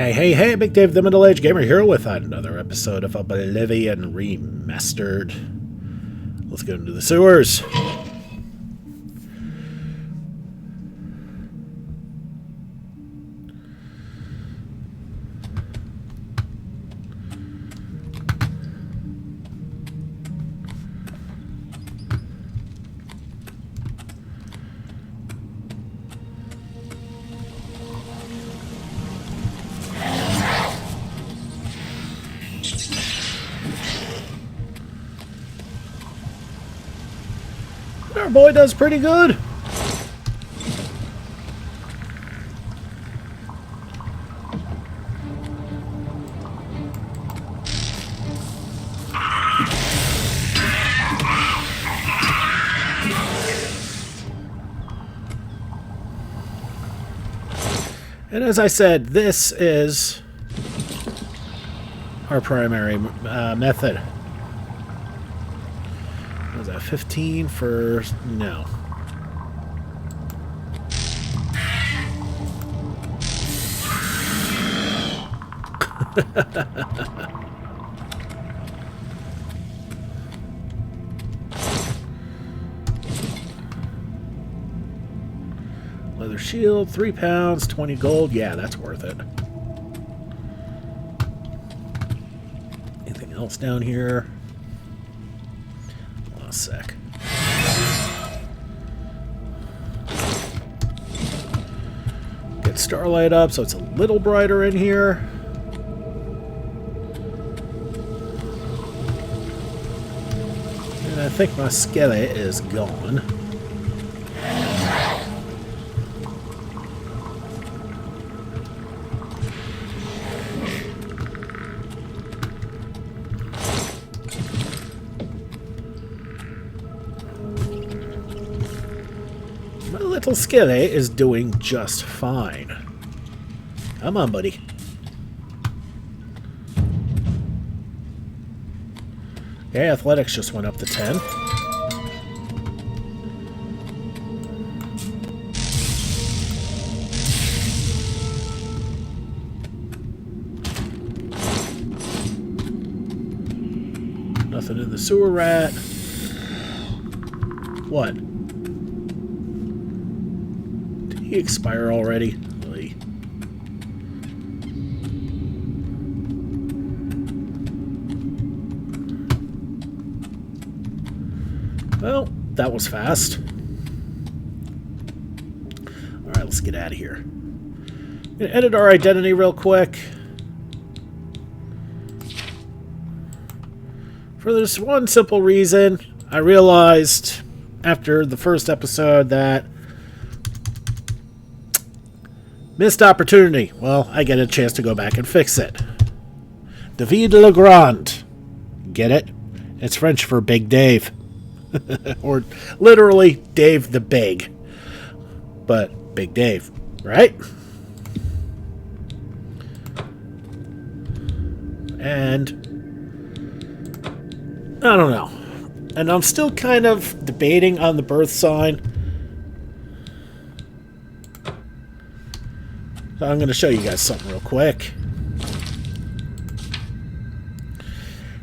Hey, Big Dave, the Middle-Aged Gamer here with another episode of Oblivion Remastered. Let's go into the sewers. Our boy does pretty good. And as I said, this is our primary method. Was that 15 for... no. Leather shield, 3 pounds, 20 gold. Yeah, that's worth it. Anything else down here? A sec. Get starlight up so it's a little brighter in here. And I think my skelly is gone. Little Skilly is doing just fine. Come on, buddy. Okay, athletics just went up to 10. Nothing in the sewer rat. What? He expire already? Really? Well, that was fast. Alright, let's get out of here. I'm gonna edit our identity real quick. For this one simple reason, I realized after the first episode that missed opportunity. Well, I get a chance to go back and fix it. David Legrand. Get it? It's French for Big Dave. Or literally Dave the Big. But Big Dave, right? And I don't know. And I'm still kind of debating on the birth sign. So I'm going to show you guys something real quick.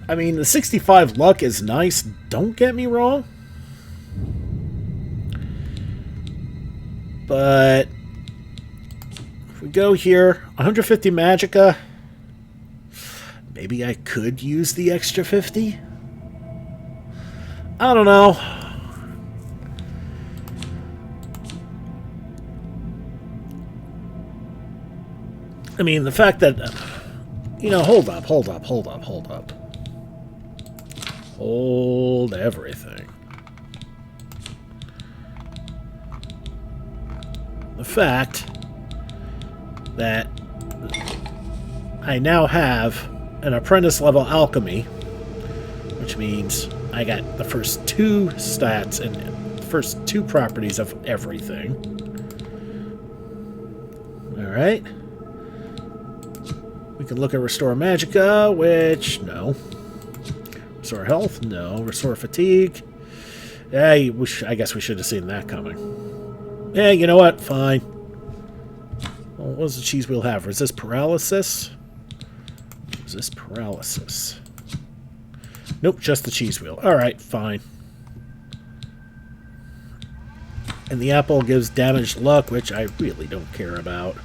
I mean, the 65 luck is nice, don't get me wrong. But if we go here, 150 magicka. Maybe I could use the extra 50? I don't know. I mean, the fact that, you know, hold up. Hold everything. The fact that I now have an apprentice level alchemy, which means I got the first 2 stats and the first 2 properties of everything. Alright. We can look at Restore Magicka, which, no. Restore Health, no. Restore Fatigue. Yeah, I guess we should have seen that coming. Yeah, you know what? Fine. We'll What does the cheese wheel have? Resist paralysis? Resist paralysis. Nope, just the cheese wheel. Alright, fine. And the apple gives damaged luck, which I really don't care about.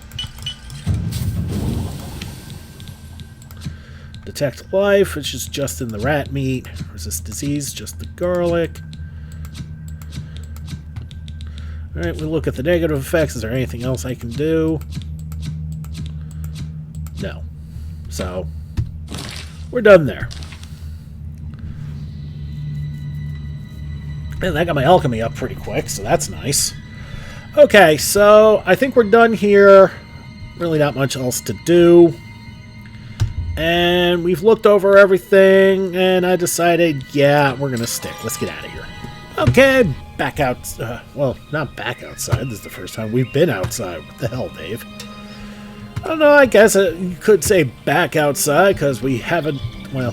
Detect life, which is just in the rat meat. Resist disease, just the garlic. Alright, we look at the negative effects. Is there anything else I can do? No. So, we're done there. And that got my alchemy up pretty quick, so that's nice. Okay, so I think we're done here. Really not much else to do. And we've looked over everything, and I decided, yeah, we're going to stick. Let's get out of here. Okay, back out. Well, not back outside. This is the first time we've been outside. What the hell, Dave? I don't know, I guess you could say back outside, because we haven't, well,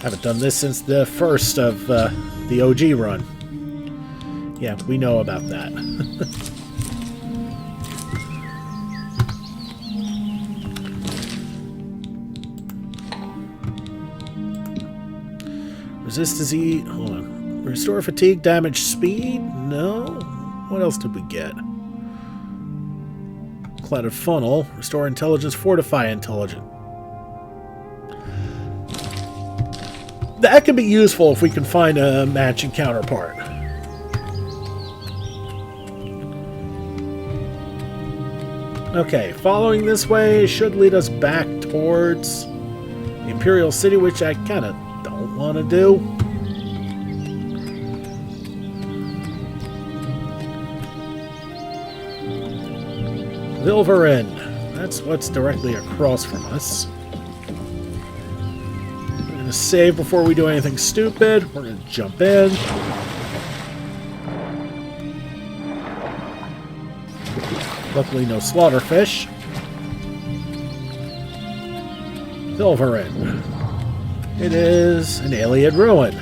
haven't done this since the first of the OG run. Yeah, we know about that. Resist disease. Hold on. Restore fatigue, damage speed? No. What else did we get? Clouded funnel. Restore intelligence, fortify intelligence. That could be useful if we can find a matching counterpart. Okay, following this way should lead us back towards the Imperial City, which I kind of don't want to do. Vilverin. That's what's directly across from us. We're going to save before we do anything stupid. We're going to jump in. Luckily, no slaughterfish. Vilverin. It is an alien ruin.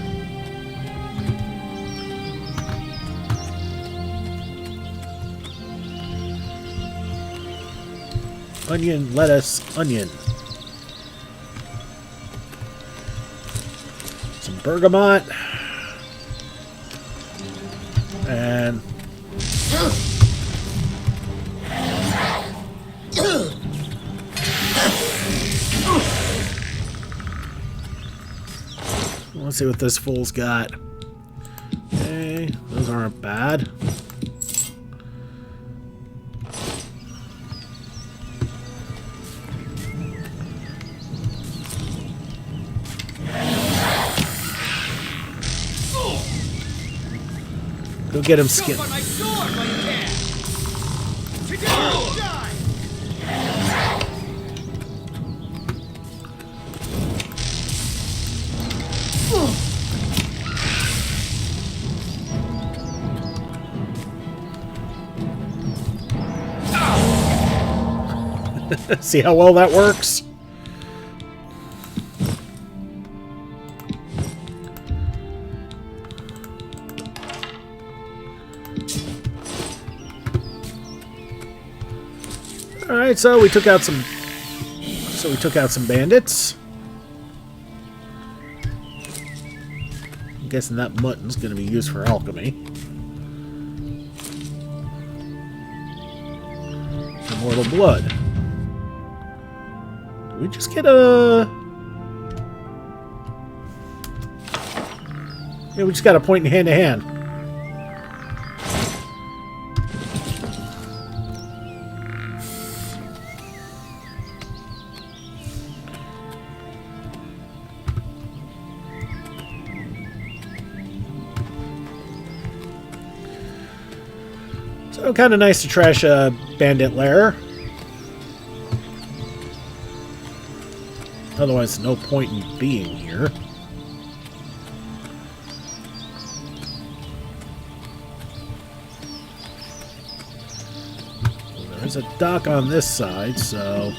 Onion, lettuce, onion. Some bergamot. And... let's see what this fool's got. Okay, those aren't bad. Go get him skinned. See how well that works? Alright, so we took out some bandits. I'm guessing that mutton's gonna be used for alchemy. Immortal blood. Did we just get a... Yeah, we just got a point in hand-to-hand. So kind of nice to trash a bandit lair. Otherwise, no point in being here. Well, there's a dock on this side, so...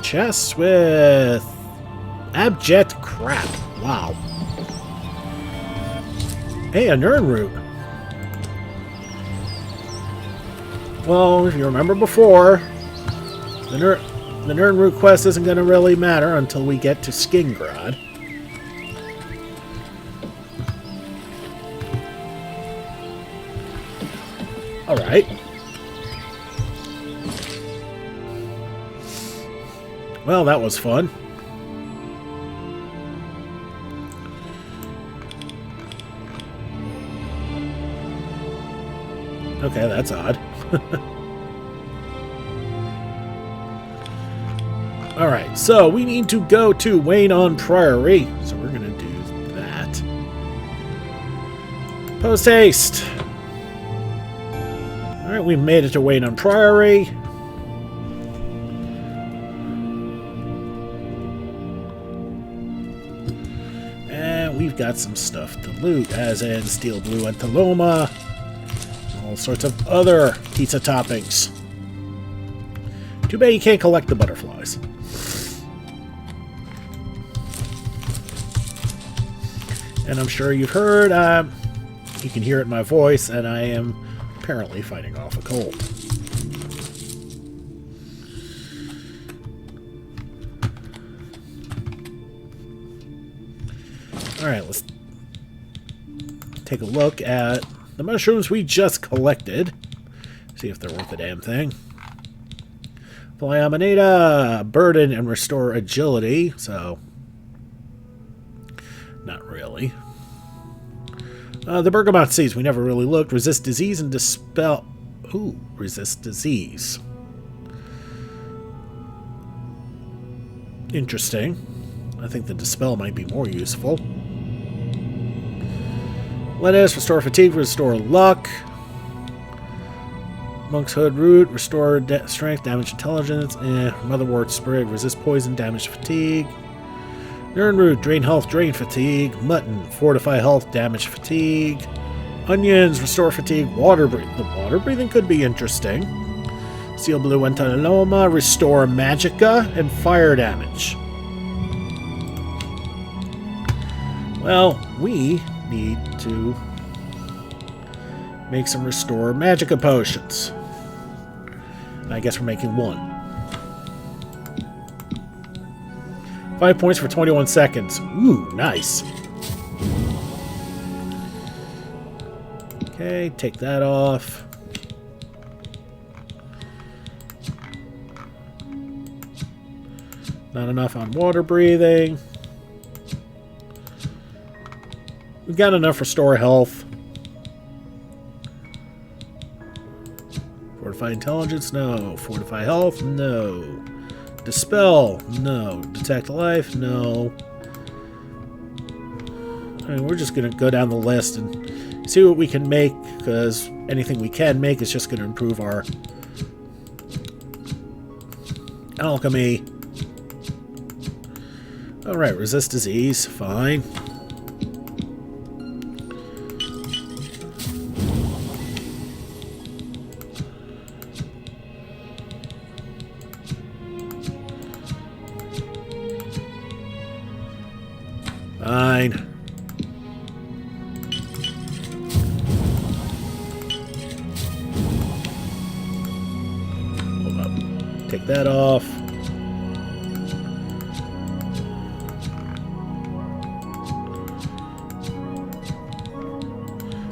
Chests with... abject crap. Wow. Hey, a Nern root. Well, if you remember before, the Nirnroot quest isn't going to really matter until we get to Skingrad. Alright. Well, that was fun. Okay, that's odd. Alright, so we need to go to Wayne Priory. So we're going to do that. Post haste. Alright, we made it to Wayne Priory. And we've got some stuff to loot, as in Steel Blue Entaloma. All sorts of other pizza toppings. Too bad you can't collect the butterflies. And I'm sure you've heard, you can hear it in my voice, and I am apparently fighting off a cold. Alright, let's take a look at the mushrooms we just collected. See if they're worth a damn thing. Flyamanita, burden and restore agility, so not really. The bergamot seeds, we never really looked. Resist disease and dispel... Ooh, resist disease. Interesting. I think the dispel might be more useful. Lettuce, restore fatigue, restore luck. Monk's Hood root, restore strength, damage intelligence. Motherwort sprig, resist poison, damage fatigue. Nirn root, drain health, drain fatigue. Mutton, fortify health, damage fatigue. Onions, restore fatigue, water breathing. The water breathing could be interesting. Steel Blue Entaloma, restore magicka and fire damage. Well, we need to make some restore magicka potions. I guess we're making one. 5 points for 21 seconds. Ooh, nice. Okay, take that off. Not enough on water breathing. We've got enough restore health. Fortify intelligence? No. Fortify health? No. Dispel? No. Detect life? No. I mean, we're just going to go down the list and see what we can make, because anything we can make is just going to improve our alchemy. Alright, resist disease. Fine. Fine. Hold up. Take that off.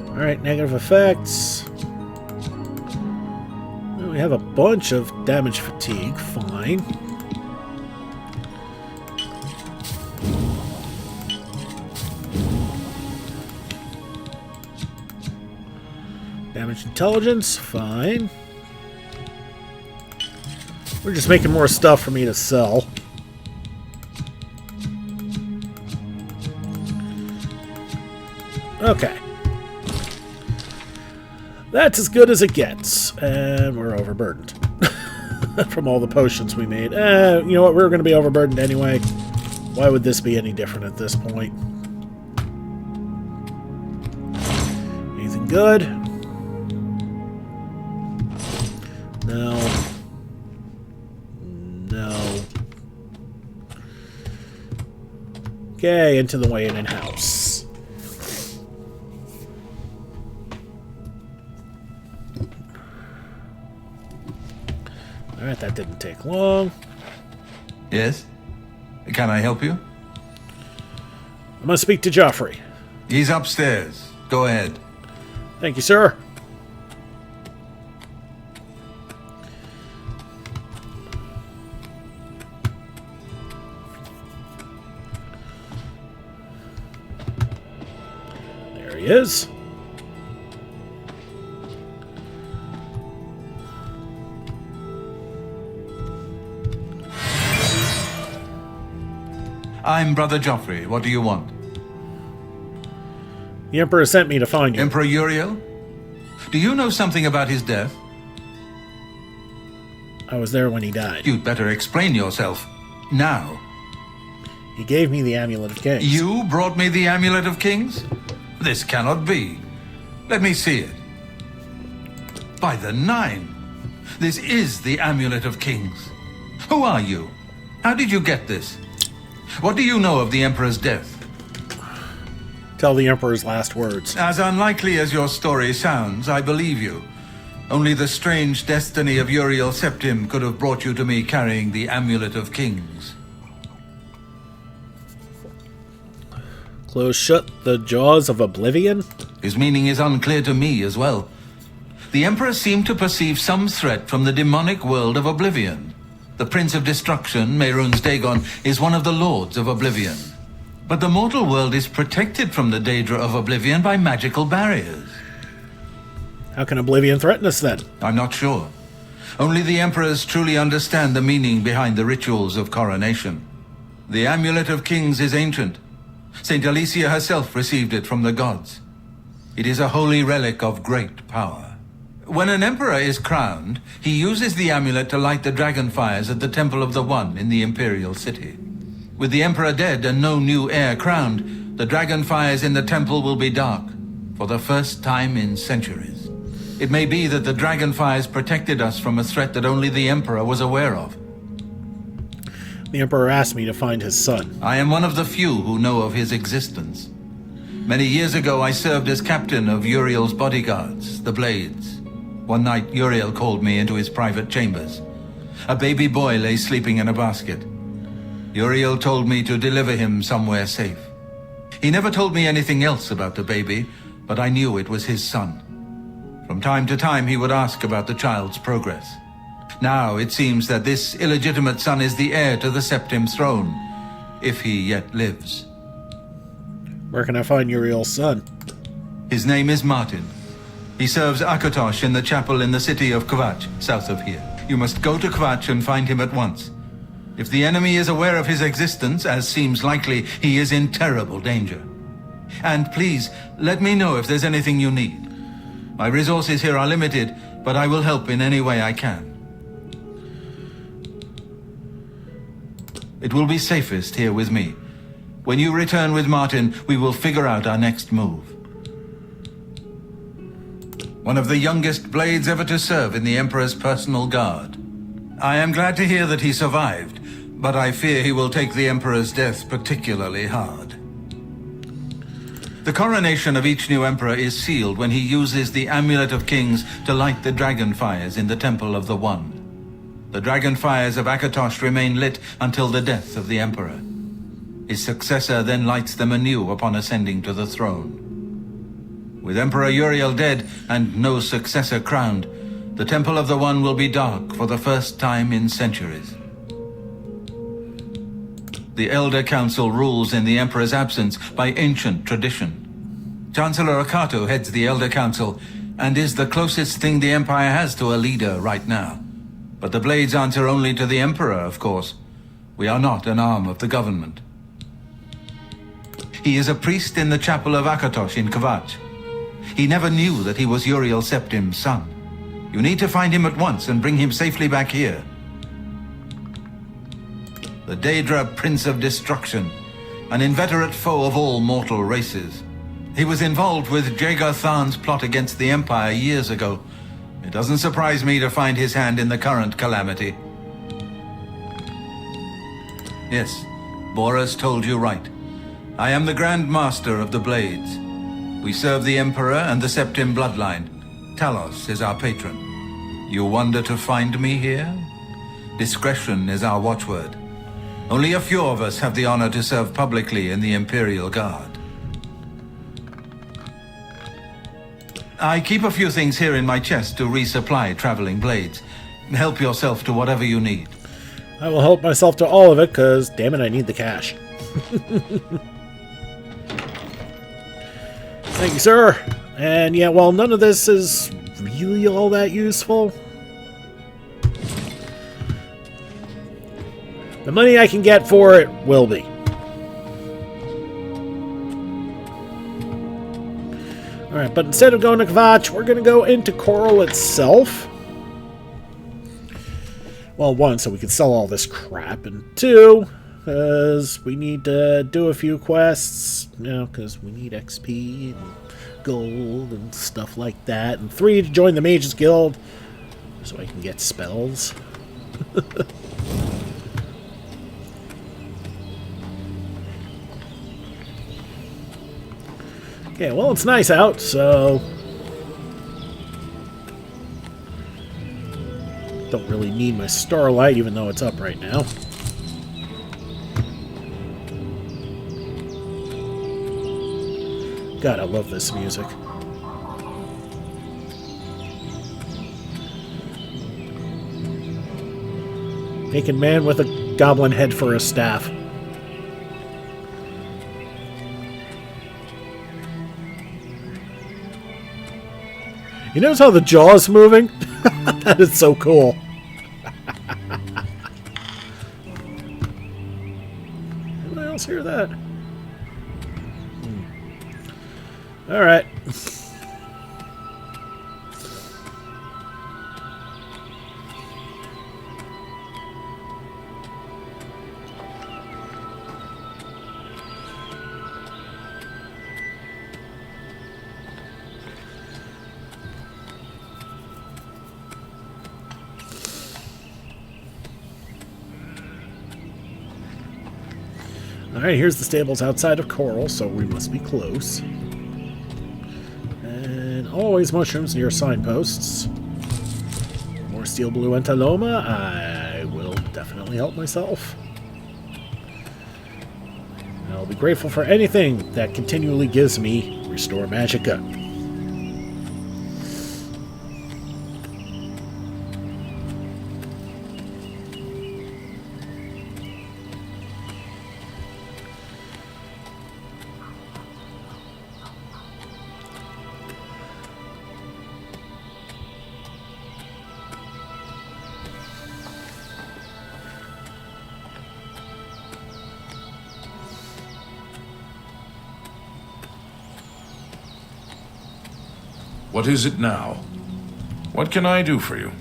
Alright, negative effects. We have a bunch of damage fatigue. Fine. Damage intelligence, fine. We're just making more stuff for me to sell. Okay. That's as good as it gets. And we're overburdened. From all the potions we made. You know what? We're going to be overburdened anyway. Why would this be any different at this point? Anything good? No. No. Okay, into the Wayne house. Alright, that didn't take long. Yes? Can I help you? I'm gonna speak to Joffrey. He's upstairs. Go ahead. Thank you, sir. There he is. I'm Brother Joffrey. What do you want? The Emperor sent me to find you. Emperor Uriel? Do you know something about his death? I was there when he died. You'd better explain yourself. Now. He gave me the Amulet of Kings. You brought me the Amulet of Kings? This cannot be. Let me see it. By the Nine! This is the Amulet of Kings. Who are you? How did you get this? What do you know of the Emperor's death? Tell the Emperor's last words. As unlikely as your story sounds, I believe you. Only the strange destiny of Uriel Septim could have brought you to me carrying the Amulet of Kings. Close shut the jaws of Oblivion? His meaning is unclear to me as well. The Emperor seemed to perceive some threat from the demonic world of Oblivion. The Prince of Destruction, Mehrunes Dagon, is one of the Lords of Oblivion. But the mortal world is protected from the Daedra of Oblivion by magical barriers. How can Oblivion threaten us then? I'm not sure. Only the Emperors truly understand the meaning behind the rituals of coronation. The Amulet of Kings is ancient. Saint Alicia herself received it from the gods. It is a holy relic of great power. When an emperor is crowned, he uses the amulet to light the dragon fires at the Temple of the One in the Imperial City. With the emperor dead and no new heir crowned, the dragon fires in the temple will be dark, for the first time in centuries. It may be that the dragon fires protected us from a threat that only the emperor was aware of. The Emperor asked me to find his son. I am one of the few who know of his existence. Many years ago, I served as captain of Uriel's bodyguards, the Blades. One night, Uriel called me into his private chambers. A baby boy lay sleeping in a basket. Uriel told me to deliver him somewhere safe. He never told me anything else about the baby, but I knew it was his son. From time to time, he would ask about the child's progress. Now, it seems that this illegitimate son is the heir to the Septim throne, if he yet lives. Where can I find Uriel's son? His name is Martin. He serves Akatosh in the chapel in the city of Kvatch, south of here. You must go to Kvatch and find him at once. If the enemy is aware of his existence, as seems likely, he is in terrible danger. And please, let me know if there's anything you need. My resources here are limited, but I will help in any way I can. It will be safest here with me. When you return with Martin, we will figure out our next move. One of the youngest blades ever to serve in the Emperor's personal guard. I am glad to hear that he survived, but I fear he will take the Emperor's death particularly hard. The coronation of each new Emperor is sealed when he uses the Amulet of Kings to light the dragon fires in the Temple of the One. The dragon fires of Akatosh remain lit until the death of the Emperor. His successor then lights them anew upon ascending to the throne. With Emperor Uriel dead and no successor crowned, the Temple of the One will be dark for the first time in centuries. The Elder Council rules in the Emperor's absence by ancient tradition. Chancellor Akato heads the Elder Council and is the closest thing the Empire has to a leader right now. But the Blades answer only to the Emperor, of course. We are not an arm of the government. He is a priest in the chapel of Akatosh in Kvatch. He never knew that he was Uriel Septim's son. You need to find him at once and bring him safely back here. The Daedra Prince of Destruction, an inveterate foe of all mortal races. He was involved with Jagar Tharn's plot against the Empire years ago. It doesn't surprise me to find his hand in the current calamity. Yes, Boris told you right. I am the Grand Master of the Blades. We serve the Emperor and the Septim bloodline. Talos is our patron. You wonder to find me here? Discretion is our watchword. Only a few of us have the honor to serve publicly in the Imperial Guard. I keep a few things here in my chest to resupply traveling blades. Help yourself to whatever you need. I will help myself to all of it, because, damn it, I need the cash. Thank you, sir. And yeah, well, none of this is really all that useful. The money I can get for it will be. Alright, but instead of going to Kvatch, we're going to go into Coral itself. Well, one, so we can sell all this crap, and two, because we need to do a few quests, you know, because we need XP and gold and stuff like that, and three, to join the Mages Guild, so I can get spells. Okay, well, it's nice out, so don't really need my starlight, even though it's up right now. God, I love this music. Naked man with a goblin head for a staff. You notice how the jaw's moving? That is so cool. Anyone else hear that? Alright. Alright, here's the stables outside of Coral, so we must be close. And always mushrooms near signposts. More steel blue entaloma. I will definitely help myself. I'll be grateful for anything that continually gives me Restore Magicka. What is it now? What can I do for you?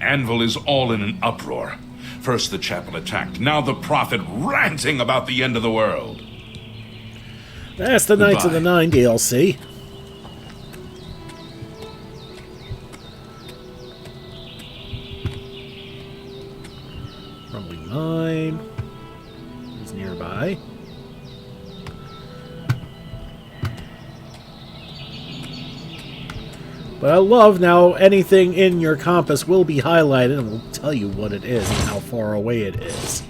Anvil is all in an uproar. First the chapel attacked, now the prophet ranting about the end of the world. That's the Knights of the Nine DLC. Rumbling Mine is nearby. But I love now anything in your compass will be highlighted and will tell you what it is and how far away it is.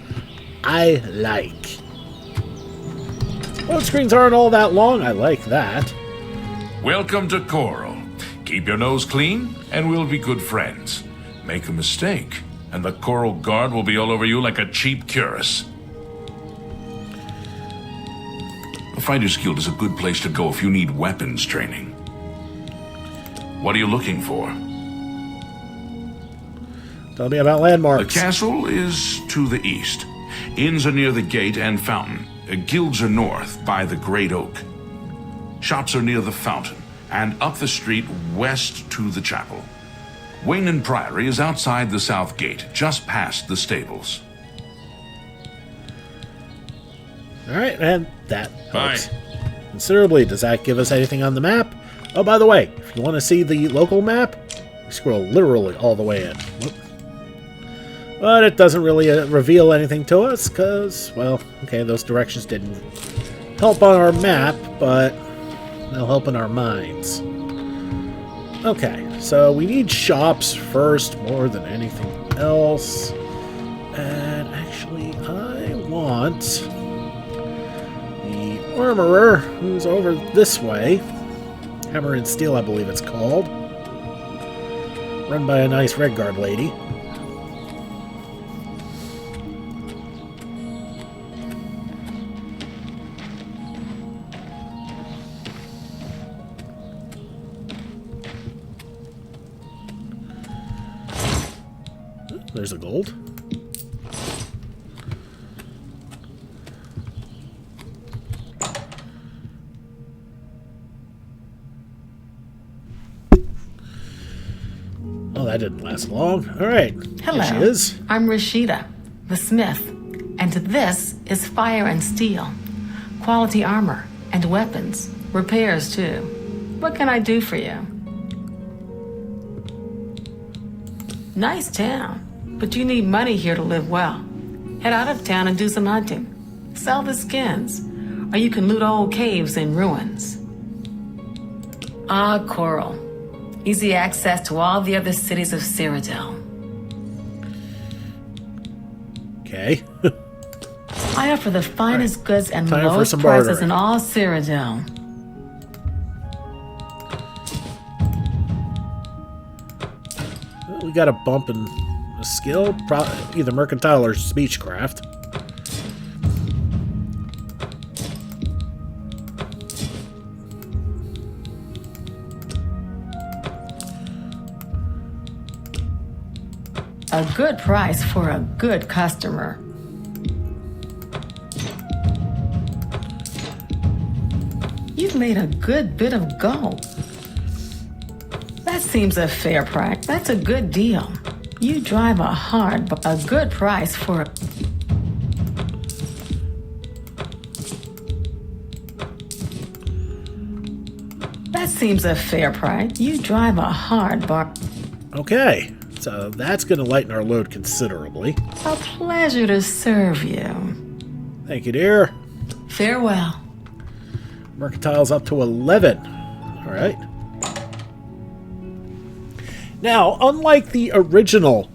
I like. Load screens aren't all that long. I like that. Welcome to Coral. Keep your nose clean and we'll be good friends. Make a mistake and the Coral Guard will be all over you like a cheap cuirass. The Fighters Guild is a good place to go if you need weapons training. What are you looking for? Tell me about landmarks. The castle is to the east. Inns are near the gate and fountain. Guilds are north by the Great Oak. Shops are near the fountain and up the street west to the chapel. Wayne Priory is outside the south gate, just past the stables. Alright, and that helps Bye. considerably. Does that give us anything on the map? Oh, by the way, if you want to see the local map, you scroll literally all the way in. Whoop. But it doesn't really reveal anything to us, because, well, okay, those directions didn't help on our map, but they'll help in our minds. Okay. So we need shops first more than anything else. And actually, I want the armorer, who's over this way. Hammer and Steel, I believe it's called. Run by a nice Redguard lady. There's a gold. Oh, that didn't last long. All right. Hello. Here she is. I'm Rashida, the smith, and this is Fire and Steel. Quality armor and weapons. Repairs, too. What can I do for you? Nice town, but you need money here to live well. Head out of town and do some hunting. Sell the skins, or you can loot old caves and ruins. Ah, Coral. Easy access to all the other cities of Cyrodiil. Okay. I offer the finest goods and Time for lowest some prices bartering. in all Cyrodiil. Well, we got a bump in a skill, either mercantile or speechcraft. A good price for a good customer. You've made a good bit of gold. That seems a fair price. That's a good deal. You drive a good price for... That seems a fair price. You drive a hard bar... Okay, so that's going to lighten our load considerably. A pleasure to serve you. Thank you, dear. Farewell. Mercantile's up to 11. All right. Now, unlike the original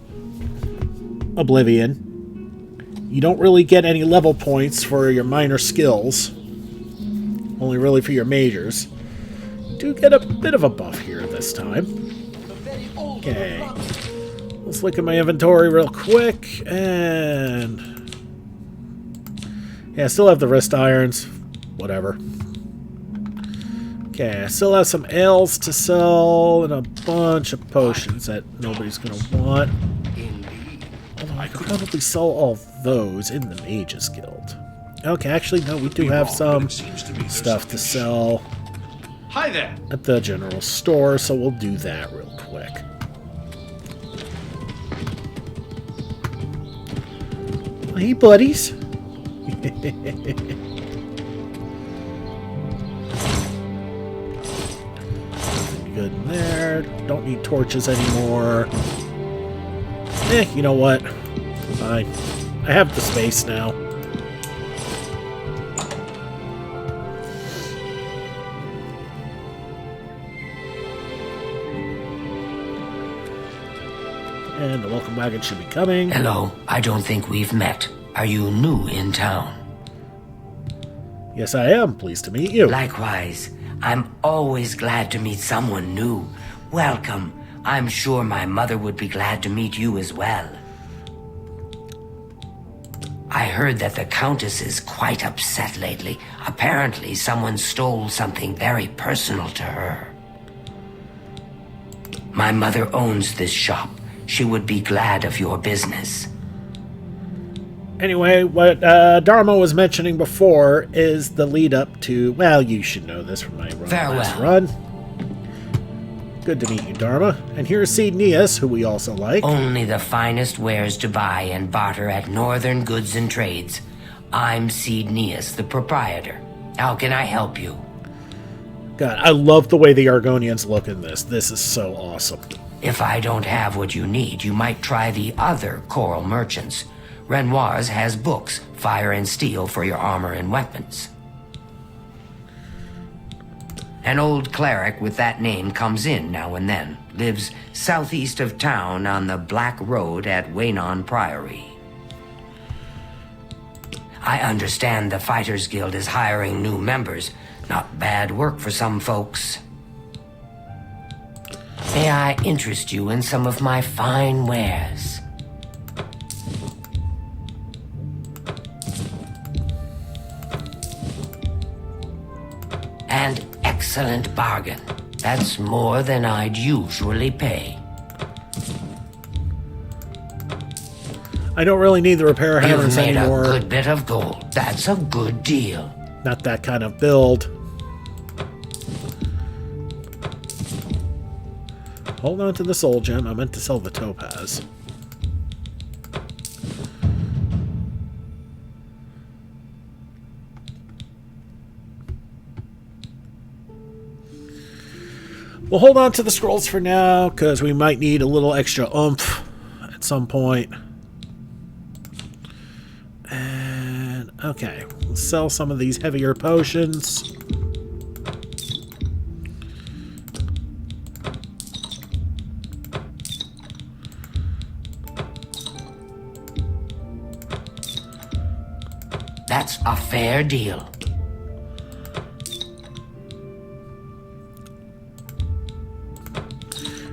Oblivion, you don't really get any level points for your minor skills. Only really for your majors. You do get a bit of a buff here this time. Okay. Let's look at my inventory real quick, and... yeah, I still have the wrist irons. Whatever. Okay, I still have some ales to sell and a bunch of potions that nobody's going to want. Although I could probably sell all those in the Mages Guild. Okay, actually, no, we do have some stuff to sell Hi there. at the general store, so we'll do that real quick. Hey, buddies. Good in there. Don't need torches anymore. You know what? Fine. I have the space now. And the welcome wagon should be coming. Hello, I don't think we've met. Are you new in town? Yes, I am. Pleased to meet you. Likewise, I'm always glad to meet someone new. Welcome. I'm sure my mother would be glad to meet you as well. I heard that the Countess is quite upset lately. Apparently, someone stole something very personal to her. My mother owns this shop. She would be glad of your business. Anyway, what Dharma was mentioning before is the lead up to... well, you should know this from my last run. Good to meet you, Dharma. And here's Seedneus, who we also like. Only the finest wares to buy and barter at Northern Goods and Trades. I'm Seedneus, the proprietor. How can I help you? God, I love the way the Argonians look in this. This is so awesome. If I don't have what you need, you might try the other Coral merchants. Renoir's has books, Fire and Steel for your armor and weapons. An old cleric with that name comes in now and then. Lives southeast of town on the Black Road at Waynon Priory. I understand the Fighters Guild is hiring new members. Not bad work for some folks. May I interest you in some of my fine wares? An excellent bargain. That's more than I'd usually pay. I don't really need the repair You've hammers made anymore. a good bit of gold. That's a good deal. Not that kind of build. Hold on to the soul gem. I meant to sell the topaz. We'll hold on to the scrolls for now, because we might need a little extra oomph at some point. And, okay, we'll sell some of these heavier potions. That's a fair deal.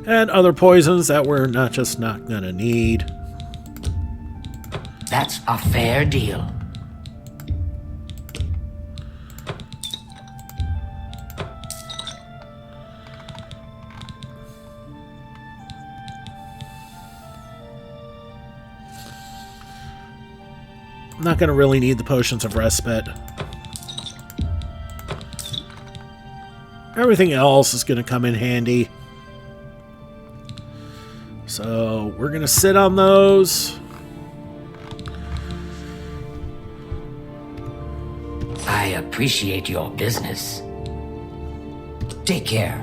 And other poisons that we're not gonna need. That's a fair deal. I'm not gonna really need the potions of respite. Everything else is gonna come in handy. So we're gonna sit on those. I appreciate your business. Take care.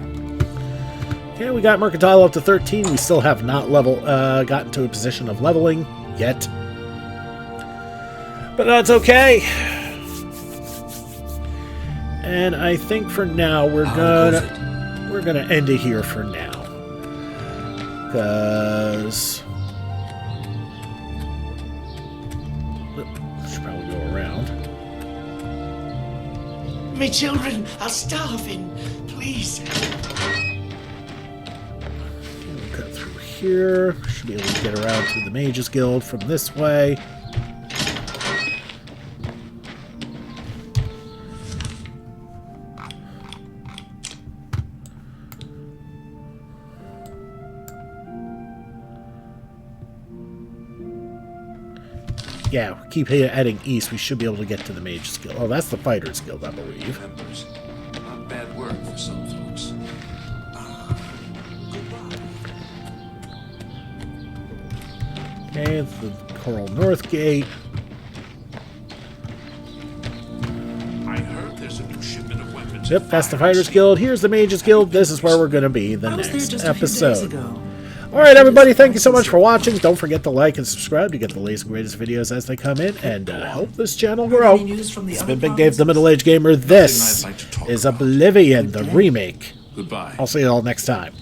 Okay, we got Mercantile up to 13. We still have not gotten to a position of leveling yet. But that's okay. And I think for now we're gonna end it here for now. Because should probably go around. My children are starving. Please. We'll cut through here. Should be able to get around to the Mages Guild from this way. Yeah, keep heading east. We should be able to get to the Mages Guild. Oh, that's the Fighters Guild, I believe. Members. Not bad work for some folks. Okay, the Coral North Gate. I heard there's a new shipment of weapons. Yep, that's the Fighters Guild. Here's the Mages Guild. This is where we're going to be the I was there next just a few days episode. ago. Alright, everybody, thank you so much for watching. Don't forget to like and subscribe to get the latest and greatest videos as they come in, and help this channel grow. Any news from the It's other been Big Dave, the provinces? Middle-Aged Gamer. This I'd like to talk is about. Oblivion, the remake. Goodbye. I'll see you all next time.